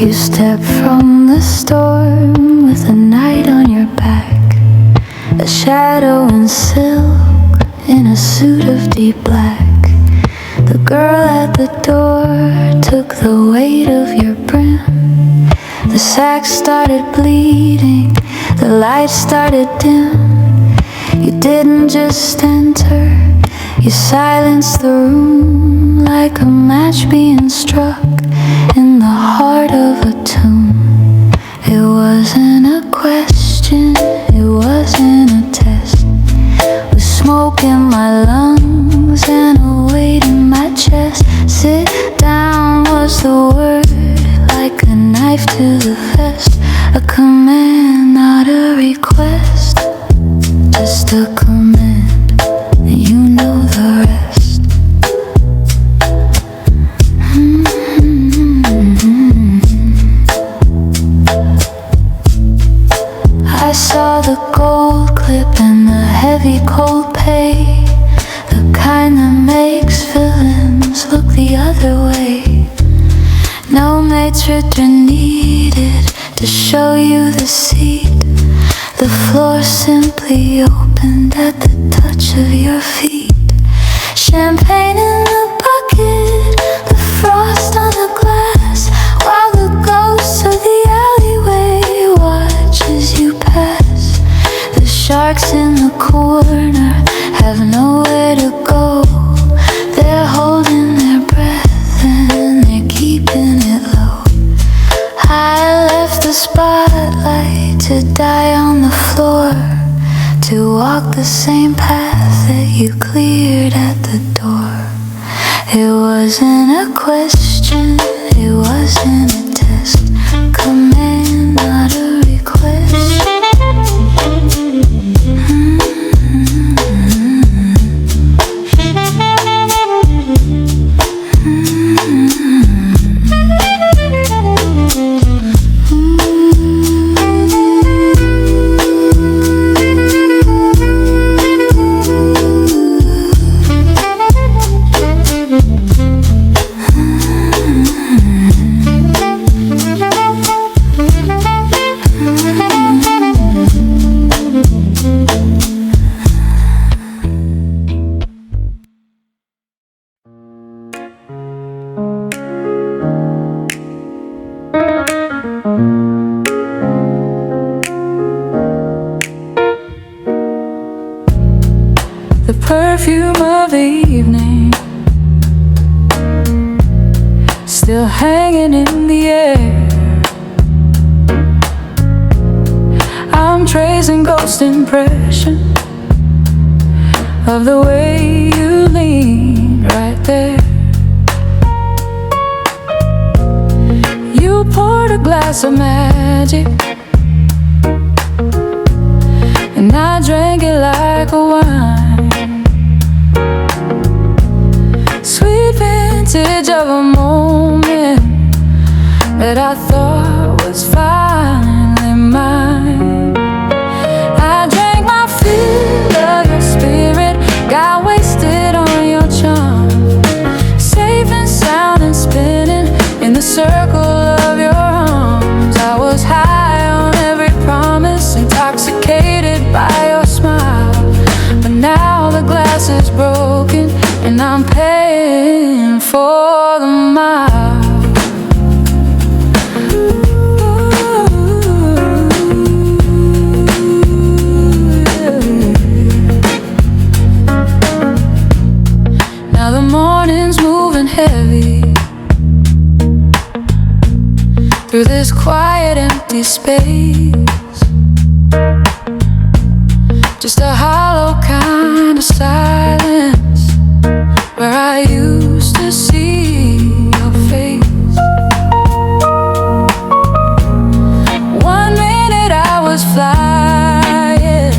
You step from the storm with a night on your back, a shadow in silk in a suit of deep black. The girl at the door took the weight of your brim. The sack started bleeding, the light started dim. You didn't just enter, you silenced the room like a match being struck in the heart of a tomb. It wasn't a question, it wasn't a test. With smoke in my lungs and a weight in my chest. Sit down was the word, like a knife to the vest. A command, not a request, just a command, and you know the rest. I saw the gold clip and the heavy cold pay, the kind that makes villains look the other way. No maitre needed to show you the seat. The floor simply opened at the touch of your feet. Champagne in the bucket, the frost on the glass, while the ghosts of the alleyway watch as you pass. The sharks in the corner have nowhere to go. They're holding their breath and they're keeping it low. I left the spotlight to die on the floor, to walk the same path that you cleared at the door. It wasn't a question, it wasn't a test. Command, not a request. The perfume of the evening still hanging in the air. I'm tracing ghost impression of the way you lean right there. You poured a glass of magic and I drank it like a wine. Sweet vintage of a moment that I thought was finally mine. I drank my fill of your spirit, got wasted on your charm, safe and sound and spinning in the circle of your arms. I was high on every promise, intoxicated by your smile. But now the glass is broken and I'm paying for the mile. Now the morning's moving heavy through this quiet empty space. Just a hollow kind of silence where I used to see your face. 1 minute I was flying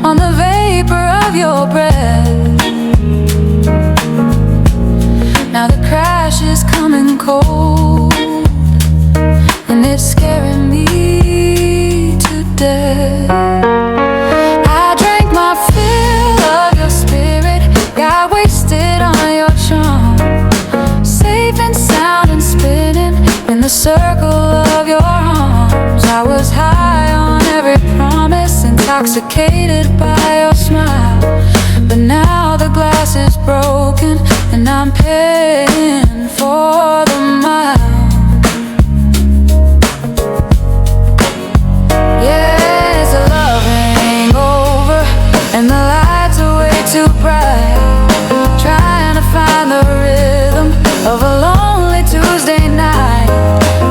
on the vapor of your breath. Now the crash is coming cold and it's scaring me to death. I drank my fill of your spirit, got wasted on your charm, safe and sound and spinning circle of your arms. I was high on every promise, intoxicated by your smile. But now the glass is broken and I'm paying for the mile. Yeah, it's a love hangover and the lights are way too bright. Trying to find the rhythm of a lonely Tuesday night.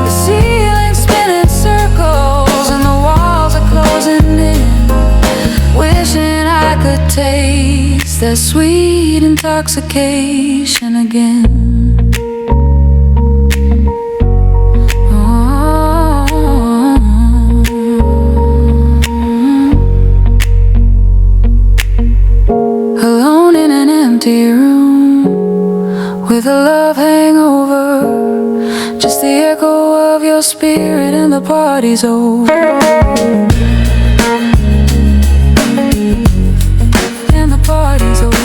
The ceiling's spinning circles and the walls are closing in. Wishing I could taste that sweet intoxication again. Alone in an empty room with a love hangover, just the echo of your spirit and the party's over. And the party's over.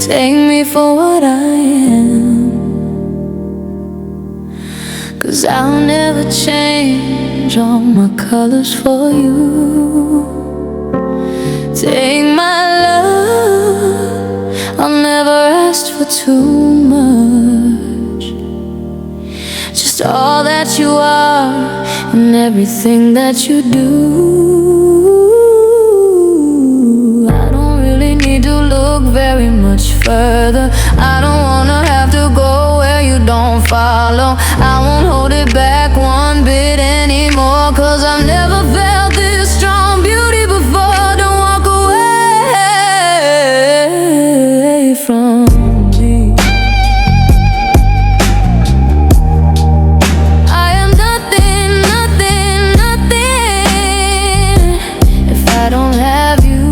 Take me for what I am, 'cause I'll never change all my colors for you. Take my love, I'll never ask for too much. Just all that you are and everything that you do. Very much further. I don't wanna have to go where you don't follow. I won't hold it back one bit anymore, 'cause I've never felt this strong beauty before. Don't walk away from me. I am nothing, nothing, nothing if I don't have you.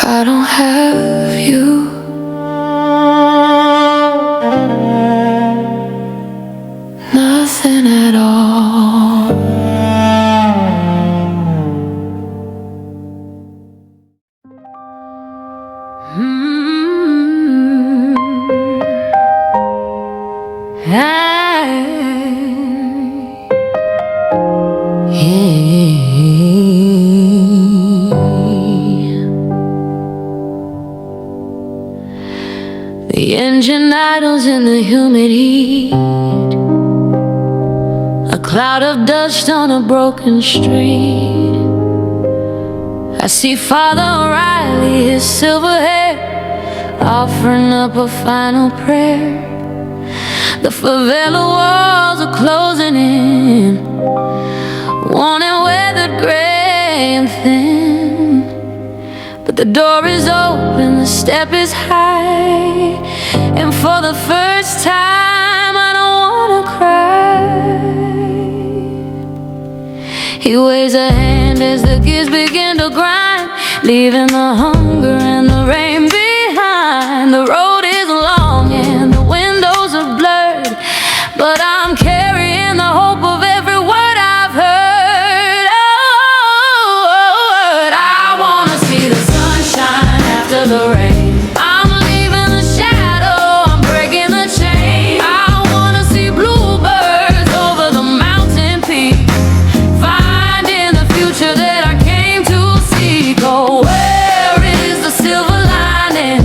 I don't have you. Nothing at all. The engine idles in the humid heat, a cloud of dust on a broken street. I see Father O'Reilly, his silver hair, offering up a final prayer. The favela walls are closing in, worn and weathered, gray and thin. But the door is open, the step is high, and for the first time I don't wanna cry. He waves a hand as the gears begin to grind, leaving the hunger and the rain behind. The road is long and the windows are blurred, but I'm carrying the hope of every word I've heard. Oh, I wanna see the sunshine after the rain. I'm leaving the shadow, I'm breaking the chain. I wanna see bluebirds over the mountain peak, finding the future that I came to seek. Oh, where is the silver lining?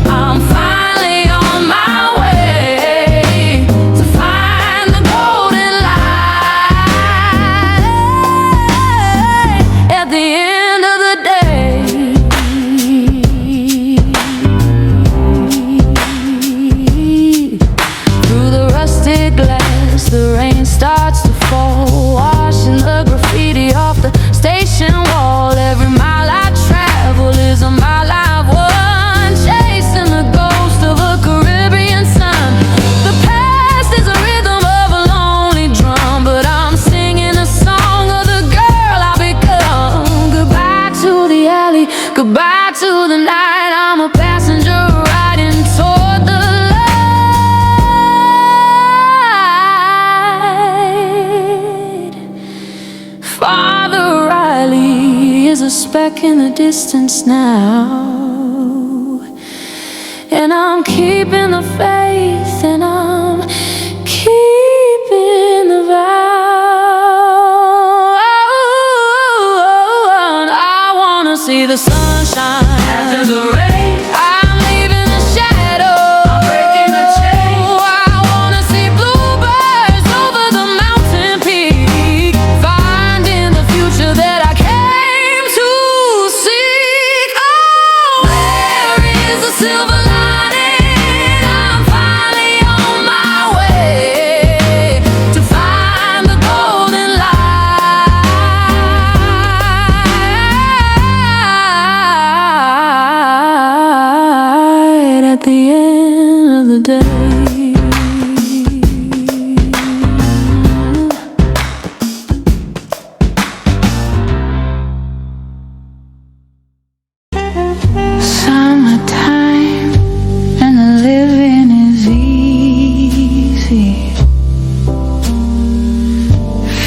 I'm finally on my way to find the golden light at the end of the day. Through the rusted glass, the rain starts to fall, washing the graffiti off the station wall. Every mile I travel is a mile I've won, chasing the ghost of a Caribbean sun. The past is a rhythm of a lonely drum, but I'm singing a song of the girl I've become. Goodbye to the alley, goodbye to the night. I'm a passenger riding toward the light. Father Riley is a speck in the distance now, and I'm keeping the faith, and I'm keeping the vow. And I wanna see the sunshine after the rain. I'm leaving the shadow, I'm breaking the chain. I wanna see bluebirds over the mountain peak, finding the future that I came to seek. Oh, where is the silver lining? I'm finally on my way to find the golden light at the end of the day. Summertime and the living is easy.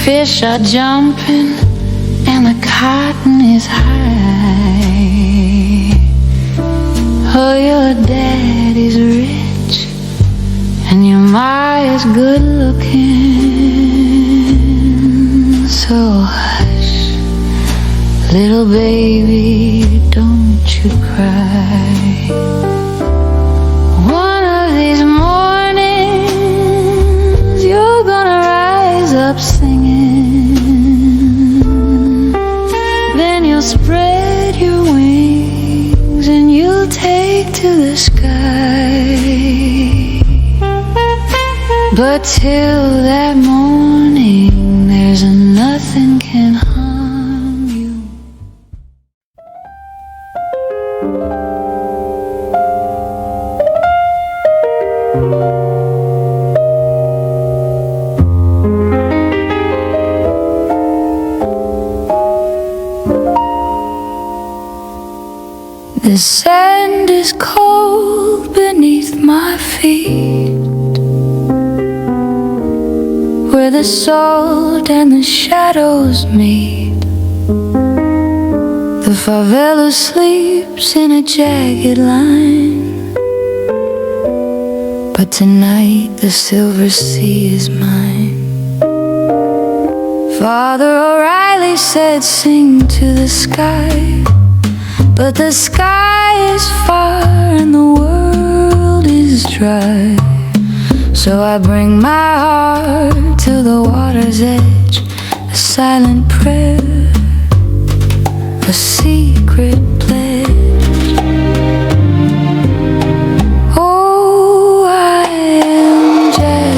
Fish are jumping and the cotton is high. Oh, your daddy's rich and your ma is good looking. So hush, little baby, don't you cry. One of these mornings you're gonna rise up singing. Then you'll spread your wings and you'll take to the sky. But till that morning, there's nothing can harm you. The sand is cold beneath my feet, where the salt and the shadows meet. The favela sleeps in a jagged line, but tonight the silver sea is mine. Father O'Reilly said, sing to the sky, but the sky is far and the world is dry. So I bring my heart to the water's edge, a silent prayer, a secret pledge. Oh, I am Jasmine.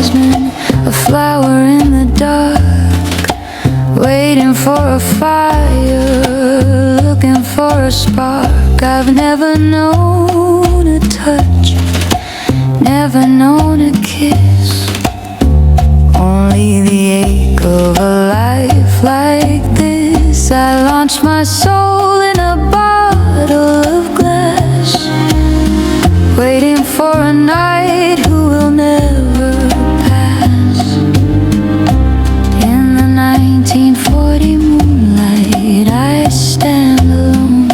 I've never known a touch, never known a kiss, only the ache of a life like this. I launched my soul in a bottle of glass, waiting for a night who will never pass. In the 1940 moonlight I stand alone,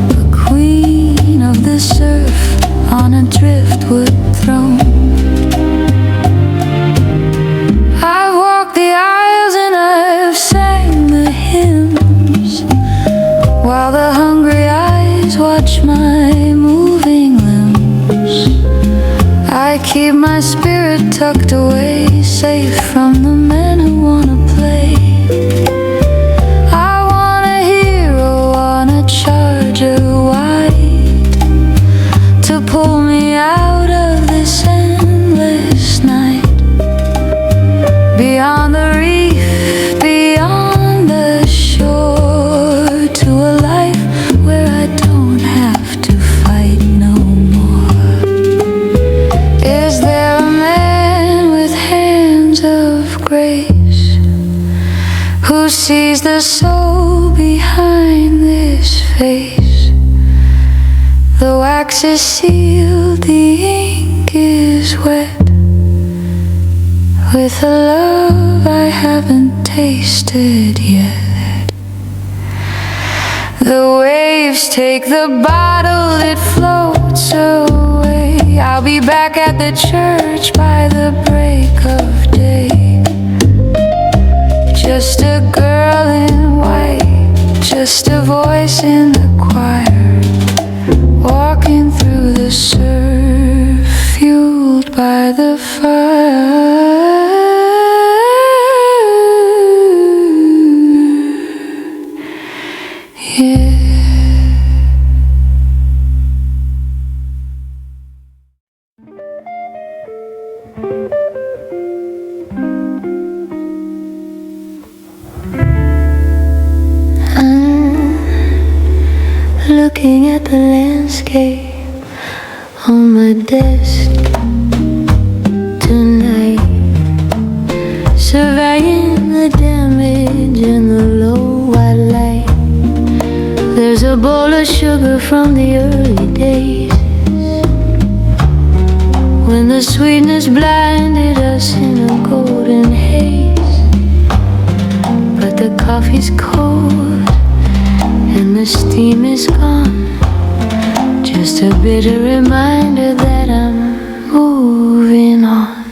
the queen of the surf on a driftwood throne. I've walked the aisles and I've sang the hymns, while the hungry eyes watch my moving limbs. I keep my spirit tucked away, safe from the men who wanna play. I want a hero on a charger wide to pull me out of this endless night, beyond the reef, beyond the shore, to a life where I don't have to fight no more. Is there a man with hands of grace who sees the soul behind this face? The wax is sealed, the ink is wet, with a love I haven't tasted yet. The waves take the bottle, it floats away. I'll be back at the church by the break of day. Just a girl in white, just a voice in the choir, walking through the surf, fueled by the fire. Yeah. Looking at the landscape on my desk tonight, surveying the damage in the low white light. There's a bowl of sugar from the early days, when the sweetness blinded us in a golden haze. But the coffee's cold and the steam is gone, just a bitter reminder that I'm moving on.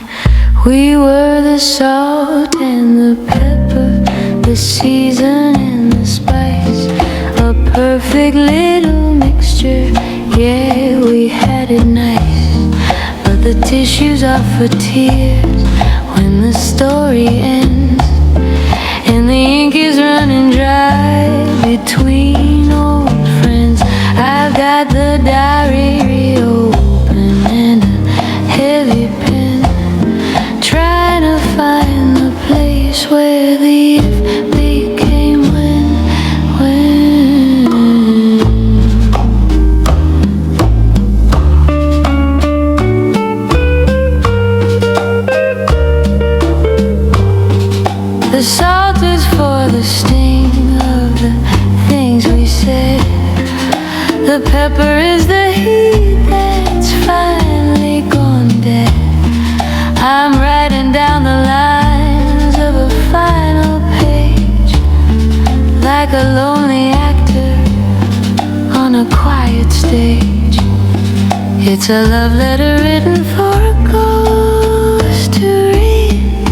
We were the salt and the pepper, the season and the spice, a perfect little mixture, yeah, we had it nice. But the tissues are for tears when the story ends, and the ink is running dry between old friends. I've got the diary reopened and a heavy pen, trying to find the place where the if became when. The salt is for the sting of the things we said. The pepper is the heat that's finally gone dead. I'm writing down the lines of a final page, like a lonely actor on a quiet stage. It's a love letter written for a ghost to read,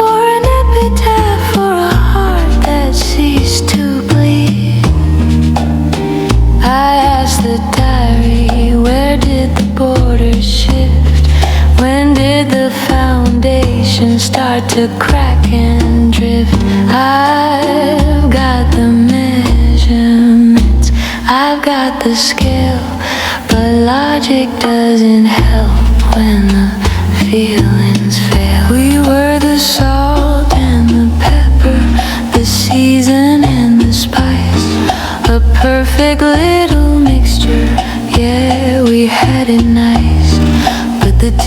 or an epitaph for a heart that ceased to bleed. I asked the diary, where did the borders shift? When did the foundation start to crack and drift? I've got the measurements, I've got the scale, but logic doesn't help when the feelings fail. We were the salt and the pepper, the season and the spice, a perfect little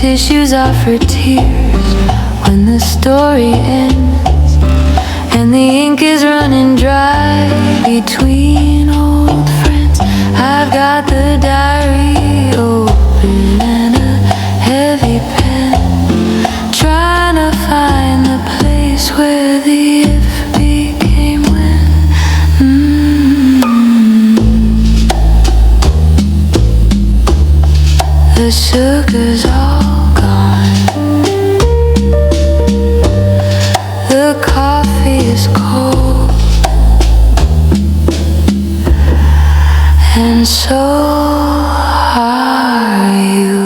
tissues are for tears when the story ends and the ink is running dry between old friends. I've got the diary open and a heavy pen, trying to find the place where the if became when. The sugar's all gone, the coffee is cold, and so are you.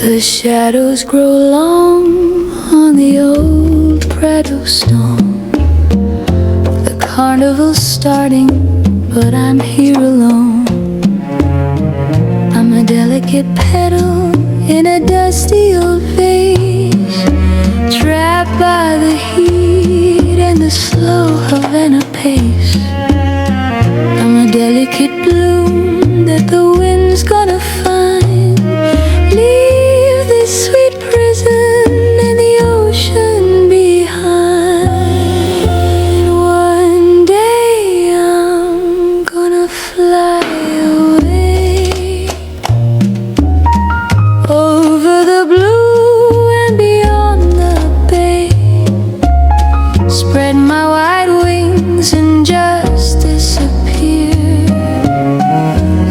The shadows grow long on the old Prado stone. The carnival's starting, but I'm here alone. I'm a delicate petal in a dusty old vase, trapped by the heat and the slow Havana pace. I'm a delicate bloom that the wind's gonna find. Leave this sweet prison and the ocean behind. One day I'm gonna fly away over the blue and beyond the bay. Spread my wide wings and just disappear.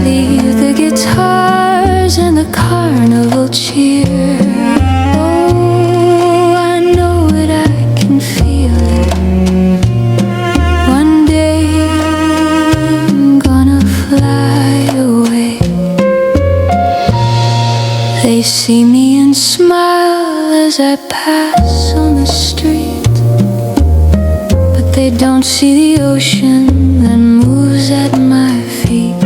Leave the guitars and the carnival cheer. Oh, I know it, I can feel it. One day I'm gonna fly away. They see me and smile as I pass on the street, but they don't see the ocean that moves at my feet.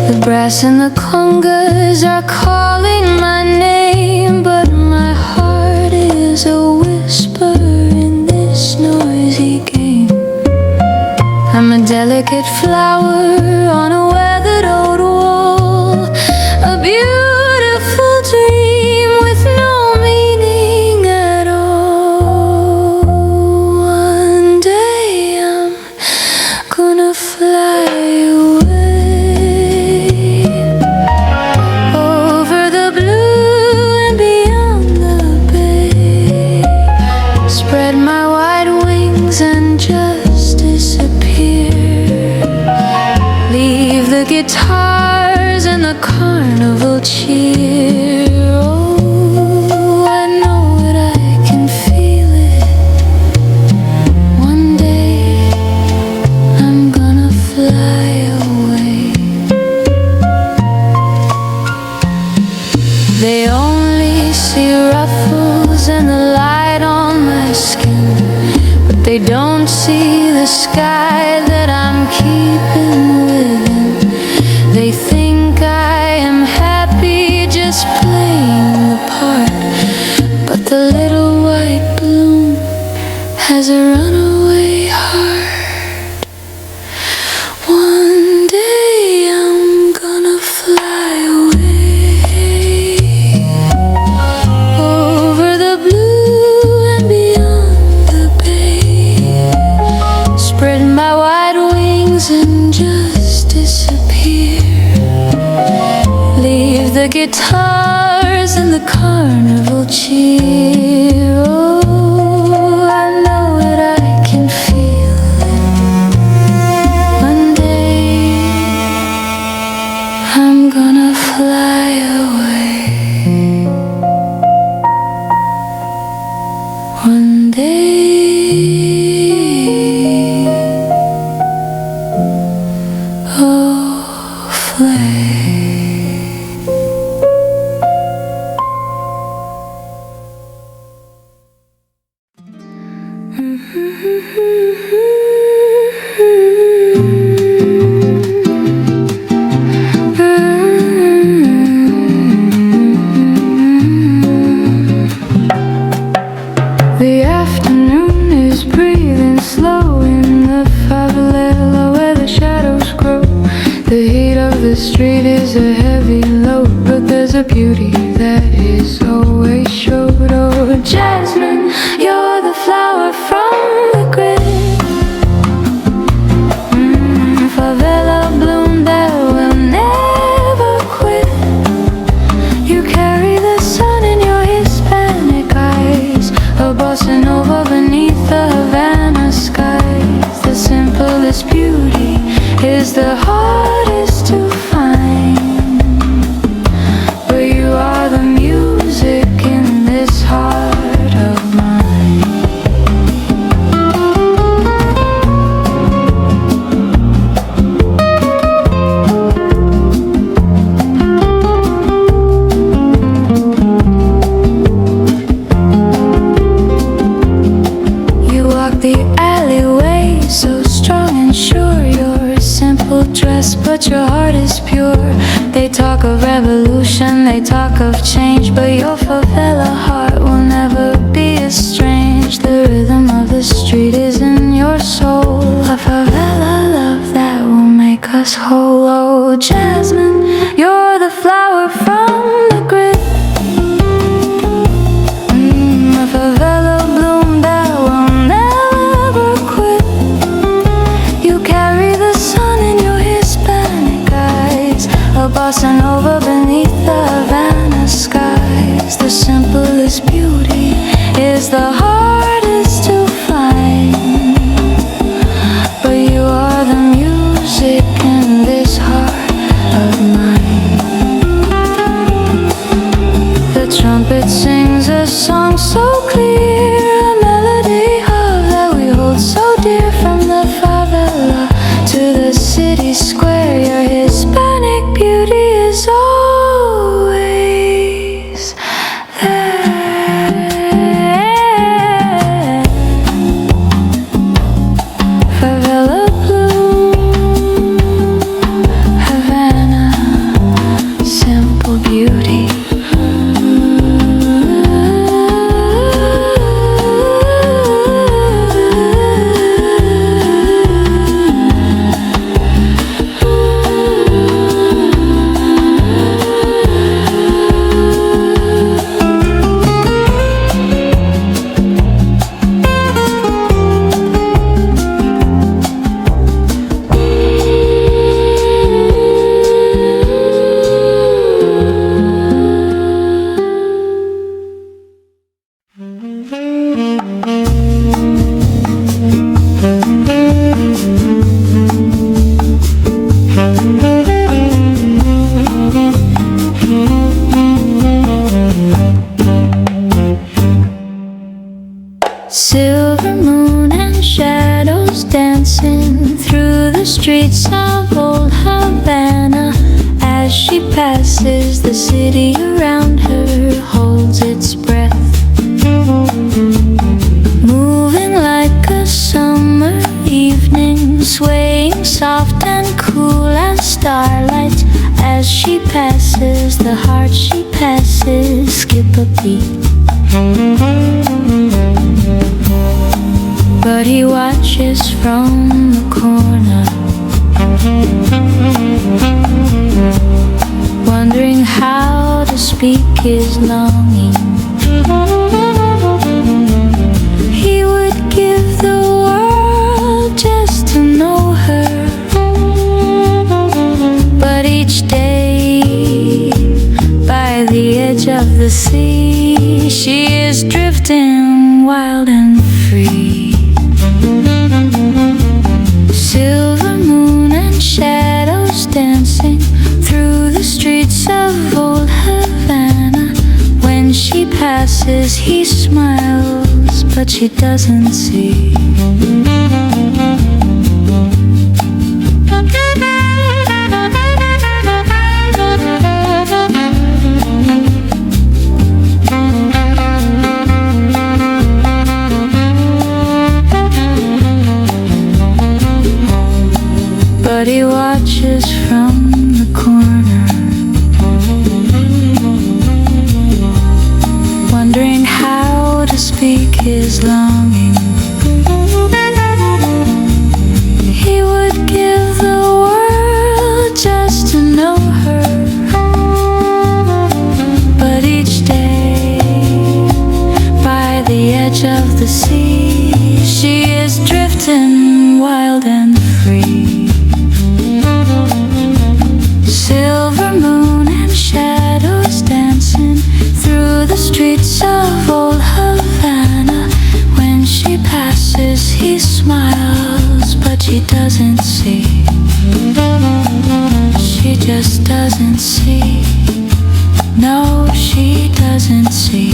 The brass and the congas are calling my name, but my heart is a whisper in this noisy game. I'm a delicate flower on a weathered old wall, a beautiful dream with no meaning at all. One day I'm gonna fly away over the blue and beyond the bay. Spread my wide wings and just disappear. Leave the guitars and the carnival cheer. Oh, I know it, I can feel it. One day I'm gonna fly away. They only see ruffles and the light on my skin, but they don't see the sky that I'm keeping within. They think I am happy just playing the part, but the little white bloom has a runaway heart. One day I'm gonna fly away over the blue and beyond the bay. Spread my wide wings and just disappear. Leave the guitars and the carnival cheer. Oh, I know it, I can feel it. One day I'm gonna fly away. One day oh, fly. heavy load, but there's a beauty that is always showed. Oh, Jasmine, you're the flower from the grid. Favela bloom that will never quit. You carry the sun in your Hispanic eyes, a bossa nova beneath the Havana skies. The simplest beauty is the hardest to find, but you are the music in this heart of mine. The alleyway, so strong and sure. You're a simple dress, but your heart is pure. They talk of revolution, they talk of change, but your favela heart will never be estranged. The rhythm of the street is in your soul, a favela love that will make us whole. Oh, Jasmine, you're the flower from the grid. A favela bloom that will never quit. You carry the sun in your Hispanic eyes, a bossa nova beneath the Havana skies. The simplest beauty is the hardest to find, but you are the music in this heart of mine. The trumpet sings a song so clear, a melody that we hold so dear. From the favela to the city square, your Hispanic beauty is always there. Favela bloom, Havana, simple beauty. Silver moon and shadows dancing through the streets of old Havana. As she passes, the city around her holds its breath, moving like a summer evening, swaying soft and cool as starlight. As she passes, the heart she passes skip a beat. But he watches from the corner, wondering how to speak his longing. He would give the world just to know her, but each day by the edge of the sea, she is drifting wild and free. Silver moon and shadows dancing through the streets of old Havana. When she passes, he smiles, but she doesn't see. But he watches from the corner, wondering how to speak his longing. He would give the world just to know her, smiles, but she doesn't see. She just doesn't see. No, she doesn't see.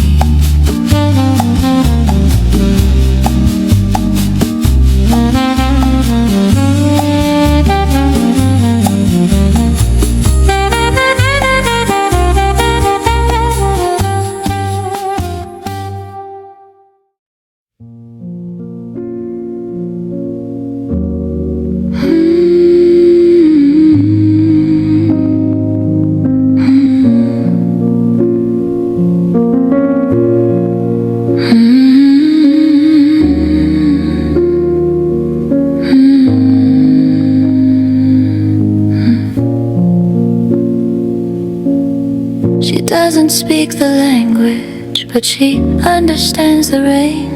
She doesn't speak the language, but she understands the rain.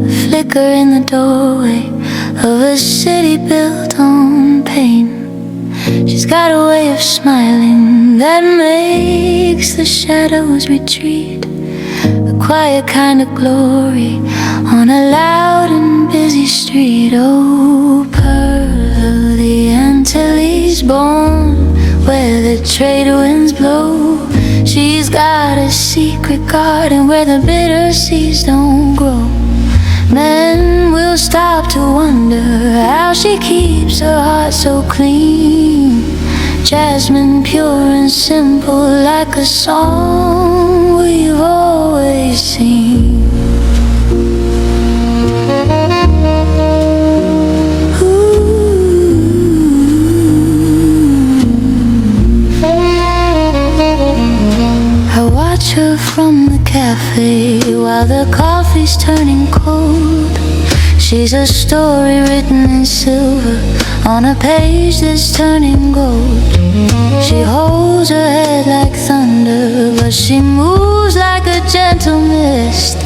The flicker in the doorway of a city built on pain. She's got a way of smiling that makes the shadows retreat. A quiet kind of glory on a loud and busy street. Oh, pearl of the Antilles, born where the trade winds blow. She's got a secret garden where the bitter seeds don't grow. Men will stop to wonder how she keeps her heart so clean. Jasmine, pure and simple, like a song we've always seen. From the cafe while the coffee's turning cold. She's a story written in silver on a page that's turning gold. She holds her head like thunder, but she moves like a gentle mist.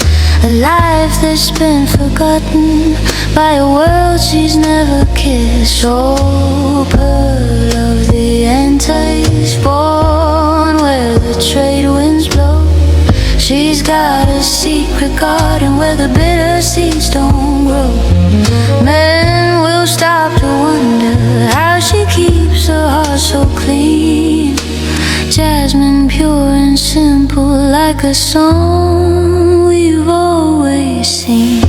A life that's been forgotten by a world she's never kissed. Oh, pearl of the Antilles, born where the trade winds blow. She's got a secret garden where the bitter seeds don't grow. Men will stop to wonder how she keeps her heart so clean. Jasmine, pure and simple, like a song we've always seen.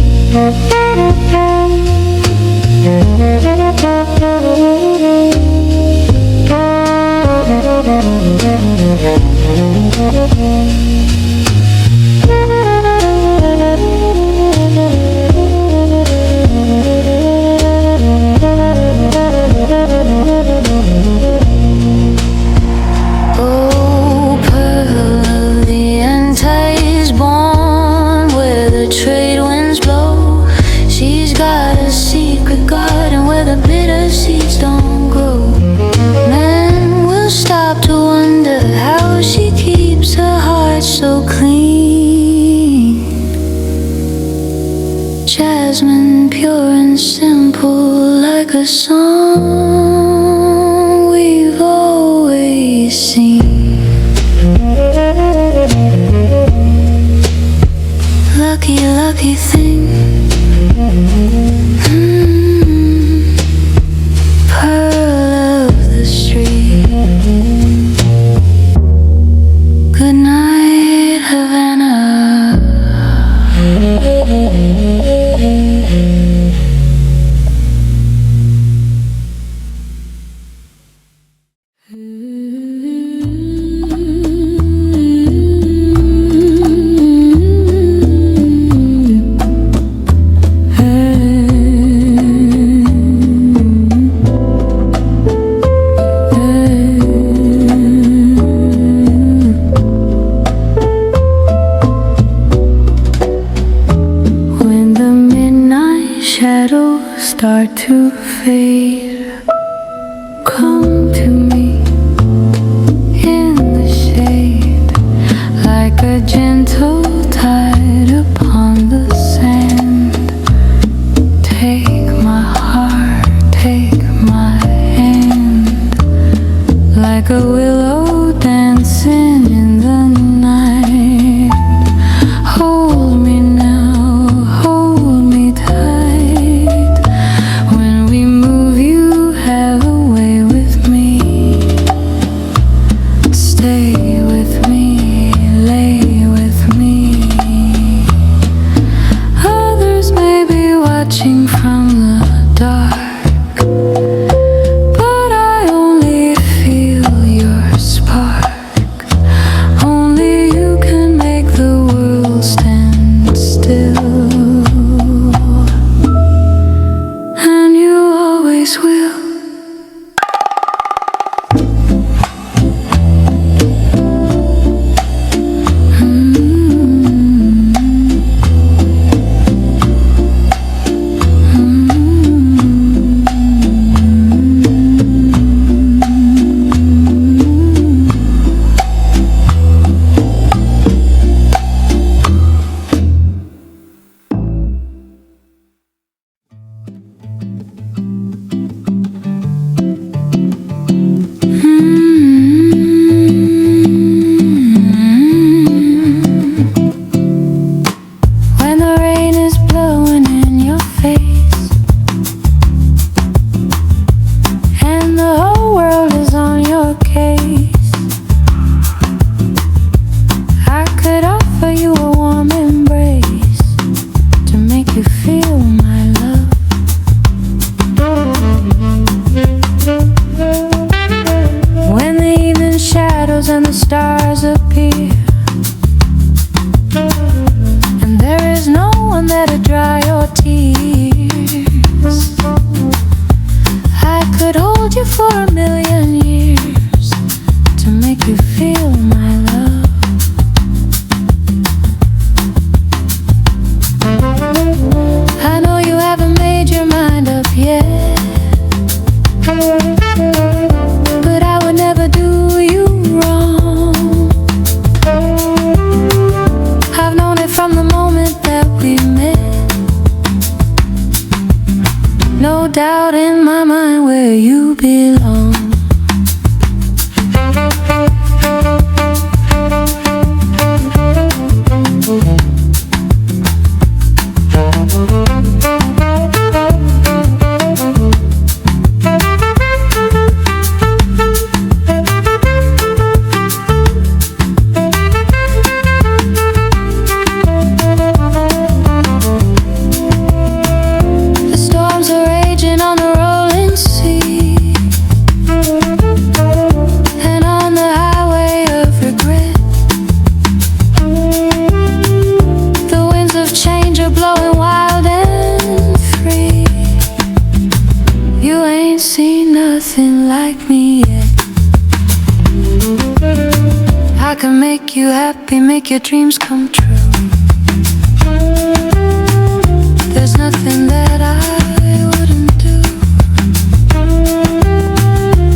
So clean. Jasmine, pure and simple, like a song we've always seen. Lucky, lucky thing. Pearl of the street. Good night, Havana. Start to fade. Come to me in the shade, like a gentle tide upon the sand. Take my heart, take my hand, like a willow dancing in the night. Hold me now, hold me tight. and the stars appear, and there is no one there to dry your tears. I could hold you for a million years to make you feel my love. I know you haven't made your mind up yet, but I would never do you wrong. I've known it from the moment that we met. No doubt in my mind where you belong. I can make you happy, make your dreams come true. There's nothing that I wouldn't do.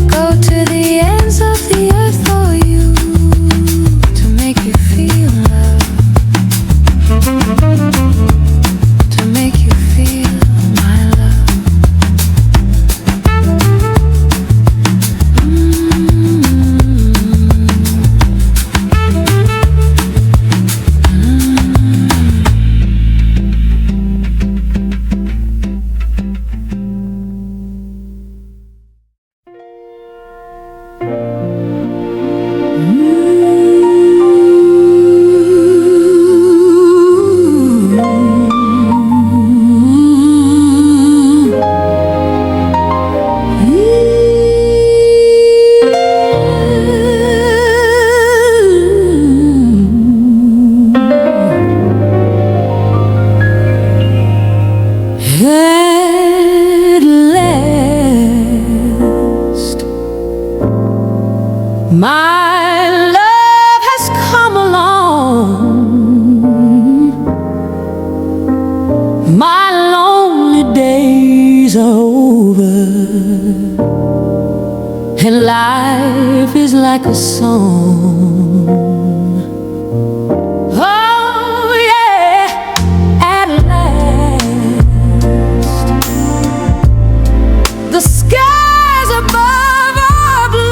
Go to the ends of the earth for you, to make you feel love, to make you feel my love. My love has come along. My lonely days are over, and life is like a song. Oh yeah, at last the skies above are blue.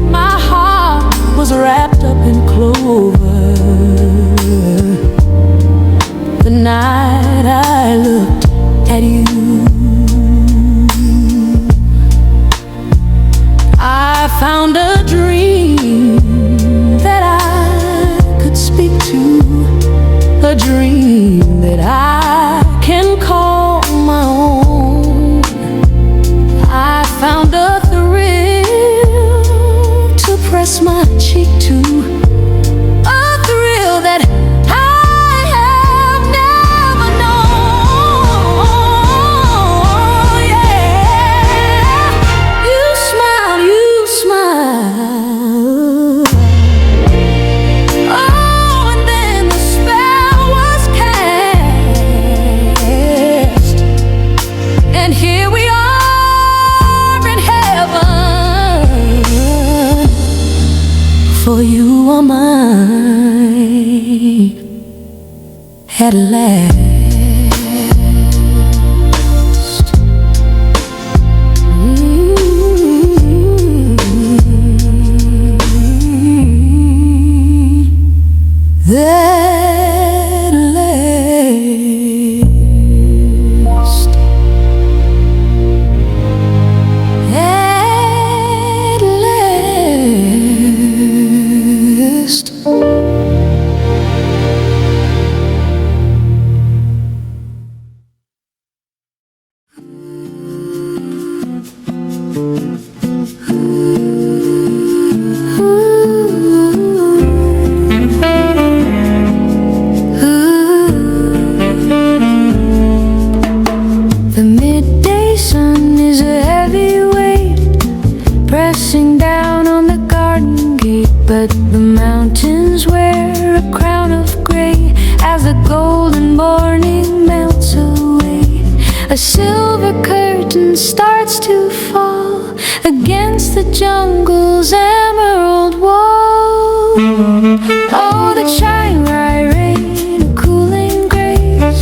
My heart was wrapped up in clover the night I looked at you. I found a dream that I could speak to, a dream that I can call my own. I found a thrill to press my cheek to, a thrill that I have never known. Yeah, you smile, you smile. Oh, and then the spell was cast, and here we are in heaven, for you are mine at last. At last. At last. the jungle's emerald wall. Oh, the Chiang Rai Rain, a cooling grace,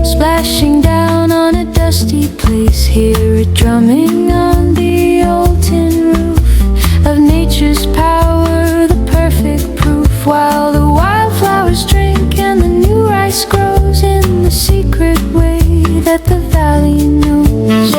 splashing down on a dusty place. Hear it drumming on the old tin roof of nature's power, the perfect proof. While the wildflowers drink and the new rice grows in the secret way that the valley knows.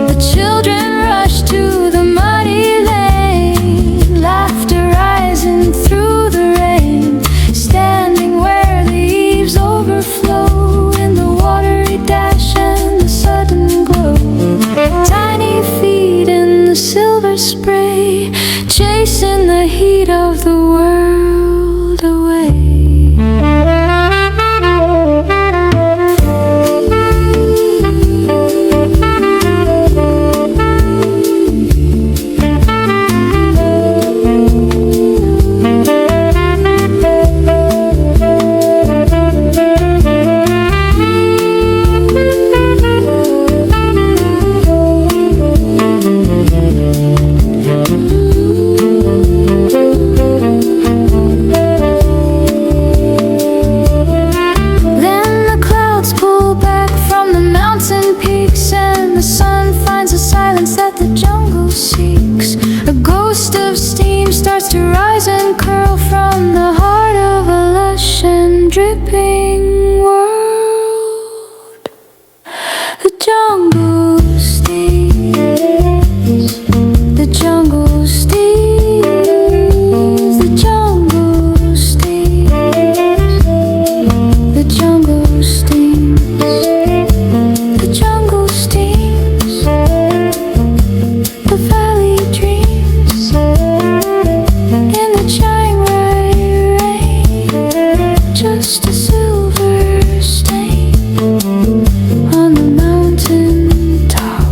The children rush to the muddy lane, laughter rising through the rain, standing where the eaves overflow in the watery dash and the sudden glow. Tiny feet in the silver spray, chasing the heat of the world away. Dripping world, the jungle steams, the jungle steams, the jungle steams, the jungle steams, the jungle steams, the valley dreams in the Chiang Rai Rain. Just a silver stain on the mountain top.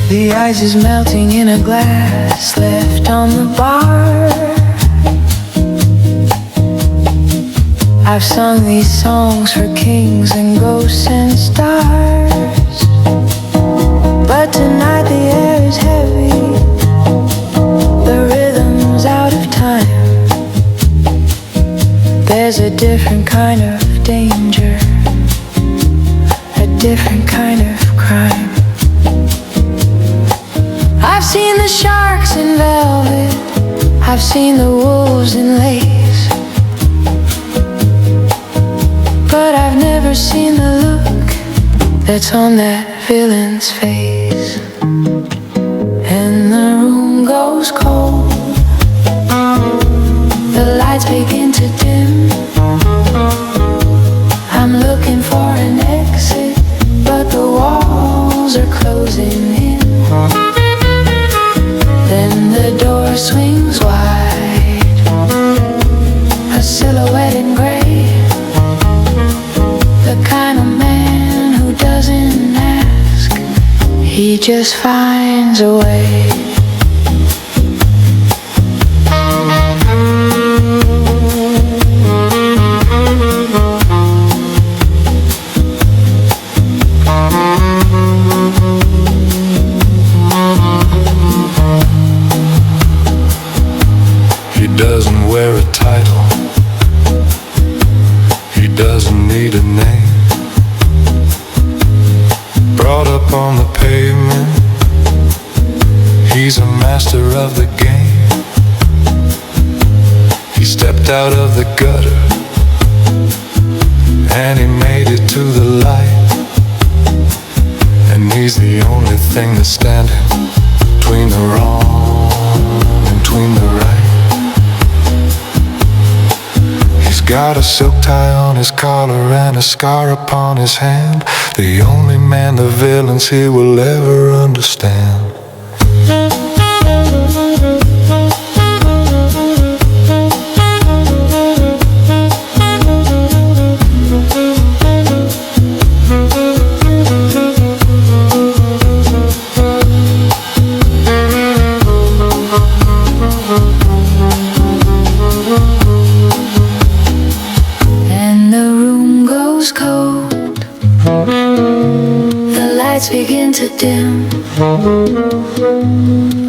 The ice is melting in a glass left on the bar. I've sung these songs for kings and ghosts and stars, but tonight the air is heavy, the rhythm's out of time. There's a different kind of danger, a different kind of crime. I've seen the sharks in velvet, I've seen the wolves in lace, but I've never seen the look that's on that villain's face. And the room goes cold, the lights begin to dim. I'm looking for an exit, but the walls are closing in. Then the door swings wide, a silhouette in gray, the kind of man who doesn't ask, he just finds a way. He doesn't wear a title, he doesn't need a name. Brought up on the pavement, he's a master of the game. He stepped out of the gutter and he made it to the light. And And he's the only thing that's standing between the wrong and between the right. He's got a silk tie on his collar and a scar upon his hand. The only man the villains here will ever understand. Begin to dim.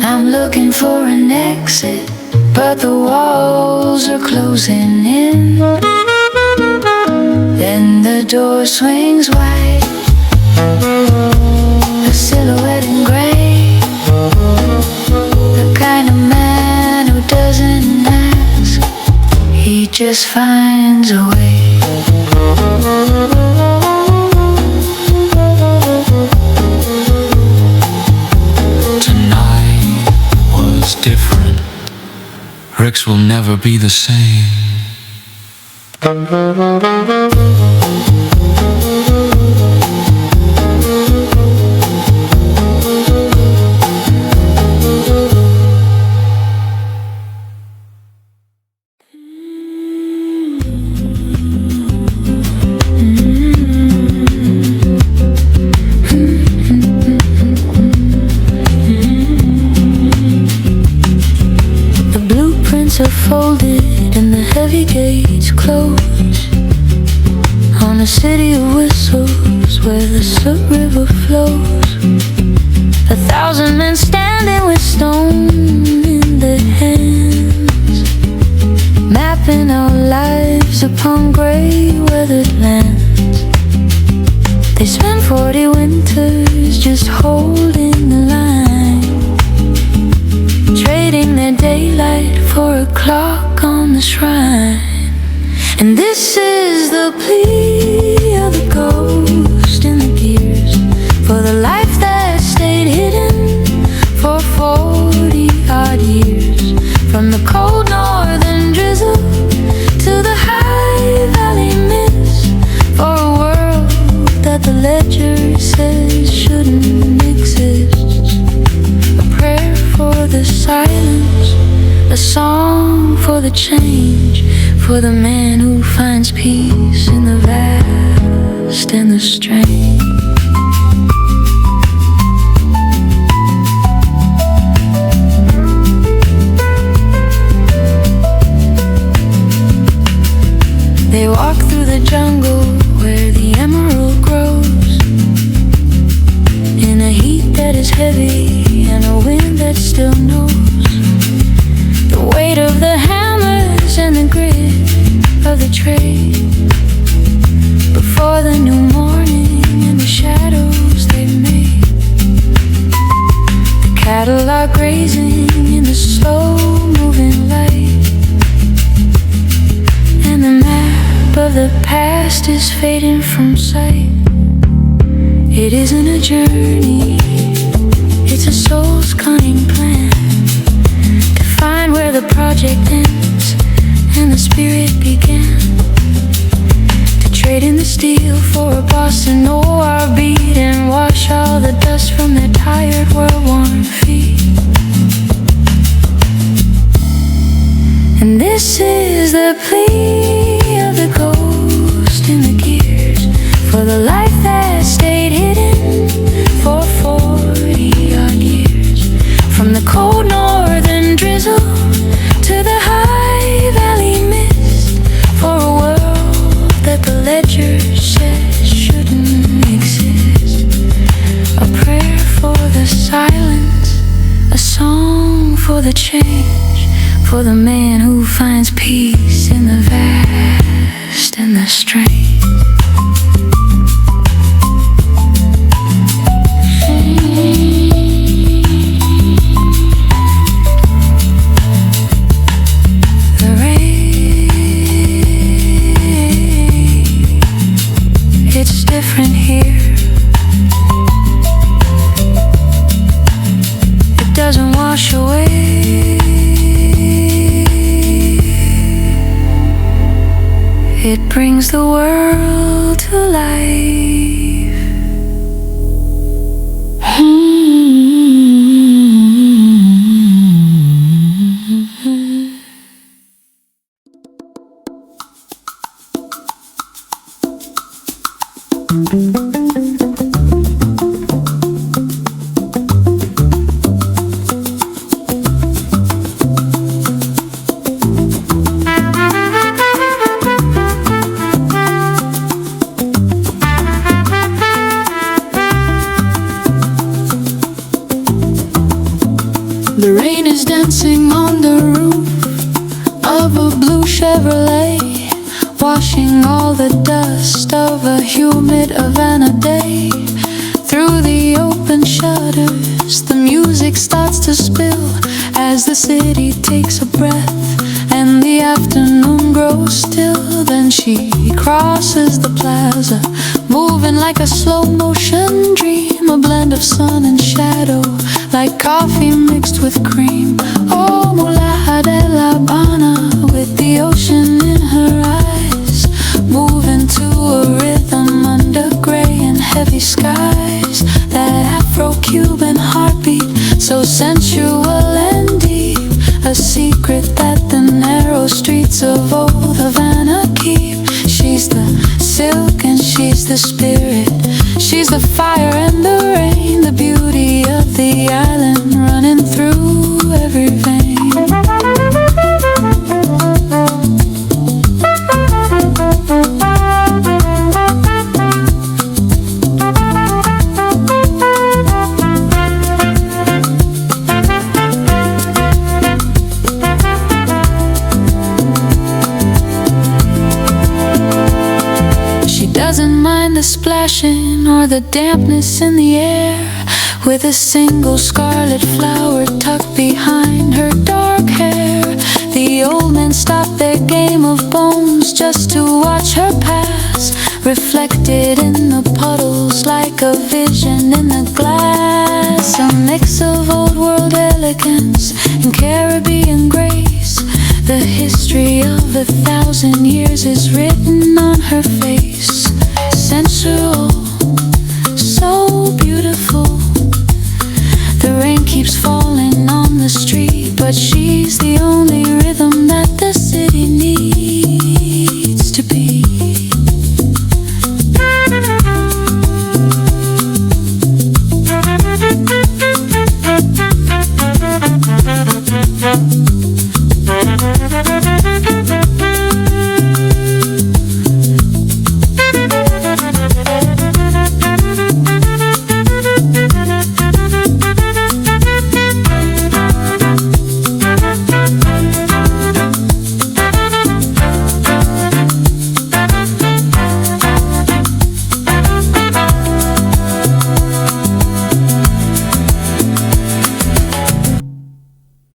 I'm looking for an exit, but the walls are closing in. Then the door swings wide, a silhouette in gray, the kind of man who doesn't ask, he just finds a way. Different. Ricks will never be the same. Folded and the heavy gates close on a city of whistles where the soot river flows. 1,000 men standing with stone in their hands, mapping our lives upon grey weathered lands. They spent 40 winters just holding the line, trading their daylight for a clock on the shrine. And this is the plea of the ghost in the gears, for the life that stayed hidden for 40 odd years. From the cold northern drizzle to the high valley mist, for a world that the ledger says shouldn't exist. A prayer for the silence, a song for the change, for the man who finds peace in the vast and the strange. They walk through the jungle where the emerald grows, in a heat that is heavy and a wind that still knows the weight of the hammers and the grit of the trade. Before the new morning and the shadows they've made, the cattle are grazing in the slow-moving light, and the map of the past is fading from sight. It isn't a journey, it's a soul's cunning plan, to find where the project ends and the spirit began, to trade in the steel for a Bossa Noir beat and wash all the dust from their tired, world-worn feet. And this is the plea of the ghost in the gears, for the life that stayed hidden for 40 odd years. From the cold northern drizzle to the high valley mist, for a world that the ledger says shouldn't exist. A prayer for the silence, a song for the change, for the man who finds peace in the vast and the strange. It's different here. brings the world to life. The rain is dancing on the roof of a blue Chevrolet, washing all the dust of a humid Havana day. Through the open shutters, the music starts to spill as the city takes a breath and the afternoon grows still. Then she crosses the plaza, moving like a slow motion dream, a blend of sun and shadow, like coffee mixed with cream. Oh, Mulher de La Habana, with the ocean in her eyes, moving to a rhythm under gray and heavy skies. That Afro-Cuban heartbeat, so sensual and deep, a secret that the narrow streets of old Havana keep. She's the silk and she's the spirit, she's the fire and the rain, the beauty of the island running through every vein. Doesn't mind the splashing or the dampness in the air, with a single scarlet flower tucked behind her dark hair. The old men stop their game of bones just to watch her pass, reflected in the puddles like a vision in the glass. A mix of old world elegance and Caribbean grace, the history of 1,000 years is written on her face. Sensual, so beautiful. The rain keeps falling on the street, but she's the only rhythm that the city needs.